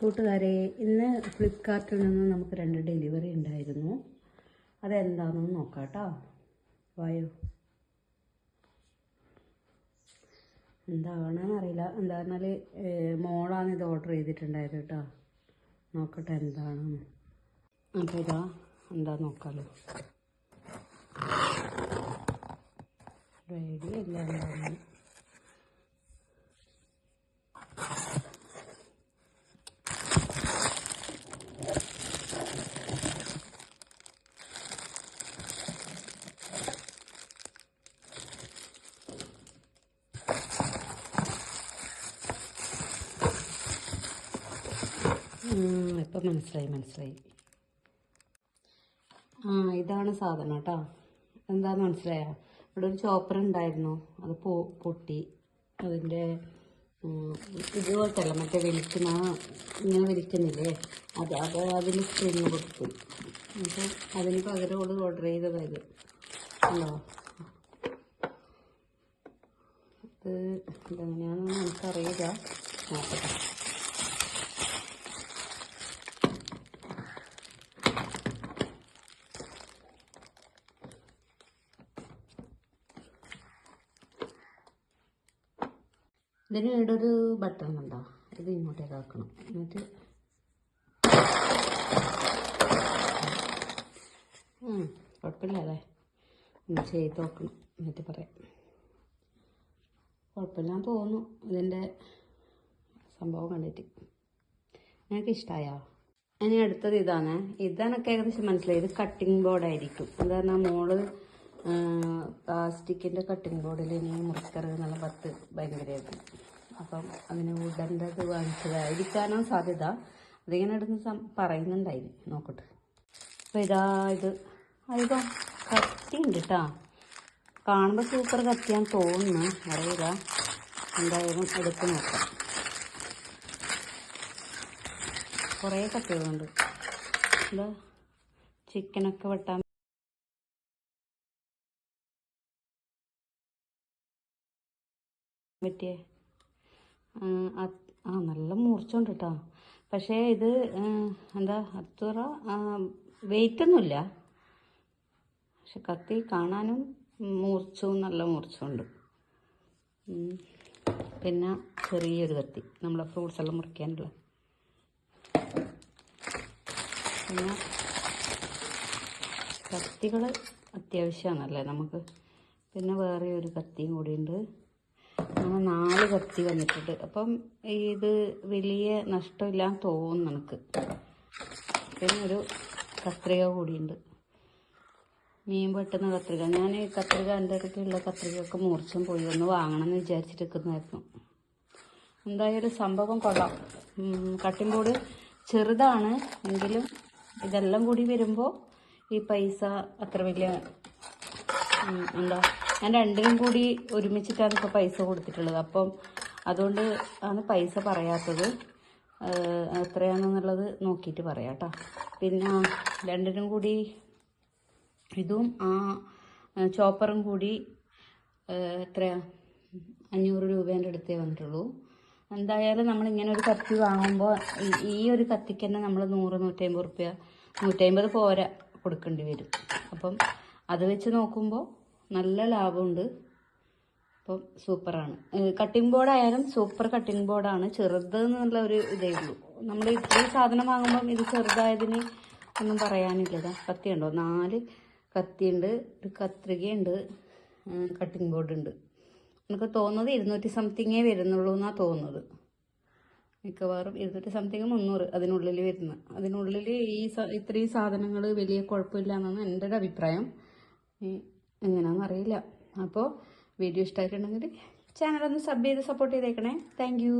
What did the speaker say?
കൂട്ടുകാരെ, ഇന്ന് ഫ്ലിപ്കാർട്ടിൽ നിന്ന് നമുക്ക് 2 ഡെലിവറി ഉണ്ടായിരുന്നു. അതെന്താണെന്ന് നോക്കാം കേട്ടോ. വായോ, എന്താണെന്ന് അറിയില്ല. എന്താ പറഞ്ഞാൽ മോളാണ് ഇത് ഓർഡർ ചെയ്തിട്ടുണ്ടായത് കേട്ടോ. നോക്കട്ടെ എന്താണെന്ന്. അപ്പോൾ ഇതാ എന്താ നോക്കാമല്ലോ. റെഡി അല്ല എന്താണ്. ഇപ്പം മനസ്സിലായി. ഇതാണ് സാധനം കേട്ടോ. എന്താന്ന് മനസ്സിലായോ? ഇവിടെ ഒരു ചോപ്പർ ഉണ്ടായിരുന്നു, അത് പൊട്ടി. അതിൻ്റെ ഇതുപോലത്തല്ല, മറ്റേ വലിക്കുന്ന ഇങ്ങനെ വലിക്കുന്നില്ലേ, അതിൽ സ്ക്രീന് കൊടുത്തു. അപ്പോൾ അതിന് പകരം ഓർഡർ ചെയ്തതായത് ഉണ്ടോ. അത് ഇതെങ്ങനെയാണെന്ന് എനിക്കറിയില്ല, നോക്കട്ടെ. ഇതിന് ഇവിടെ ഒരു ബട്ടൺ ഉണ്ടോ, ഇത് ഇങ്ങോട്ടേക്ക് ആക്കണം. എന്നിട്ട് കുഴപ്പമില്ലല്ലേ, ഒന്ന് ചെയ്ത് നോക്കണം, എന്നിട്ട് പറയാം. കുഴപ്പമില്ലാന്ന് തോന്നുന്നു ഇതിൻ്റെ സംഭവം കണ്ടിട്ട്. എനിക്ക് ഇഷ്ടമായോ? ഇനി അടുത്തത് ഇതെനിക്ക് ഏകദേശം മനസ്സിലായി. ഇത് കട്ടിങ് ബോർഡായിരിക്കും. അത് പറഞ്ഞാൽ മോള് പ്ലാസ്റ്റിക്കിൻ്റെ കട്ടിങ് ബോർഡിൽ ഇനി മുറിക്കരുത് എന്നുള്ള ഭയങ്കരമായിരുന്നു. അപ്പം അതിന് വുഡൻ്റെ ഇത് വാങ്ങിച്ചതായിരിക്കാനോ സാധ്യത. അതിങ്ങനെ എടുത്ത് പറയുന്നുണ്ടായിരുന്നു. നോക്കട്ടെ. അപ്പോൾ ഇതോ കത്തി ഉണ്ട് കേട്ടോ. കാണുമ്പോൾ സൂപ്പർ കത്തിയാന്ന് തോന്നുന്നു, അറിയില്ല. എന്തായാലും എടുത്ത് നോക്കാം. കുറേ കത്തികളുണ്ട്. എന്താ ചിക്കനൊക്കെ വെട്ടാൻ പറ്റിയേ. നല്ല മൂർച്ചയുണ്ട് കേട്ടോ. പക്ഷേ ഇത് എന്താ അത്ര വെയിറ്റൊന്നുമില്ല. പക്ഷെ കത്തി കാണാനും നല്ല മൂർച്ചയുണ്ട്. പിന്നെ ചെറിയൊരു കത്തി, നമ്മളെ ഫ്രൂട്ട്സ് എല്ലാം മുറിക്കാനുള്ള. പിന്നെ കത്തികൾ അത്യാവശ്യമാണല്ലേ നമുക്ക്. പിന്നെ വേറെ ഒരു കത്തിയും കൂടിയുണ്ട്. അങ്ങനെ 4 കത്തി വന്നിട്ടുണ്ട്. അപ്പം ഇത് വലിയ നഷ്ടമില്ലാന്ന് തോന്നുന്നു എനിക്ക്. പിന്നെ ഒരു കത്രിക കൂടിയുണ്ട്, മീൻ വെട്ടുന്ന കത്രിക. ഞാൻ ഈ കത്രിക എൻ്റെ അടുത്തുള്ള കത്രികയൊക്കെ മൂർച്ചം പോയി, ഒന്ന് വാങ്ങണമെന്ന് വിചാരിച്ചിരിക്കുന്നതായിരുന്നു. എന്തായാലും സംഭവം കൊള്ളാം. കട്ടിംഗ് ബോർഡ് ചെറുതാണ് എങ്കിലും ഇതെല്ലാം കൂടി വരുമ്പോൾ ഈ പൈസ അത്ര വലിയ എന്താ, ഞാൻ രണ്ടിനും കൂടി ഒരുമിച്ചിട്ടാണ് ഇപ്പോൾ പൈസ കൊടുത്തിട്ടുള്ളത്. അപ്പം അതുകൊണ്ട് ആണ് പൈസ പറയാത്തത്. എത്രയാണെന്നുള്ളത് നോക്കിയിട്ട് പറയാം കേട്ടോ. പിന്നെ രണ്ടിനും കൂടി ഇതും ചോപ്പറും കൂടി എത്രയാ, 500 രൂപേൻ്റെ അടുത്തേ വന്നിട്ടുള്ളൂ. എന്തായാലും നമ്മളിങ്ങനെ ഒരു കത്തി വാങ്ങുമ്പോൾ ഈ ഒരു കത്തിക്ക് തന്നെ നമ്മൾ 100-150 റുപ്യ, 150 പോരാ കൊടുക്കേണ്ടി വരും. അപ്പം അത് വെച്ച് നോക്കുമ്പോൾ നല്ല ലാഭമുണ്ട്. അപ്പം സൂപ്പറാണ്. കട്ടിംഗ് ബോർഡായാലും സൂപ്പർ കട്ടിംഗ് ബോർഡാണ്. ചെറുതെന്നുള്ള ഒരു ഇതേ ഉള്ളൂ. നമ്മൾ ഇത്രയും സാധനം വാങ്ങുമ്പം ഇത് ചെറുതായതിന് ഒന്നും പറയാനില്ലതാ. കത്തിയുണ്ടോ, 4 കത്തിയുണ്ട്, ഒരു കത്രികയുണ്ട്, കട്ടിംഗ് ബോർഡുണ്ട്. എനിക്ക് തോന്നുന്നത് 200 സംതിങ്ങേ വരുന്നുള്ളൂ എന്നാണ് തോന്നുന്നത്. മിക്കവാറും 200 സംതിങ് 300 അതിനുള്ളിൽ വരുന്ന. അതിനുള്ളിൽ ഇത്രയും സാധനങ്ങൾ വലിയ കുഴപ്പമില്ല എന്നാണ് എൻ്റെ ഒരു അഭിപ്രായം. എങ്ങനെയാണെന്ന് അറിയില്ല. അപ്പോൾ വീഡിയോ ഇഷ്ടമായിട്ടുണ്ടെങ്കിൽ ചാനലൊന്ന് സബ് ചെയ്ത് സപ്പോർട്ട് ചെയ്തേക്കണേ. Thank you.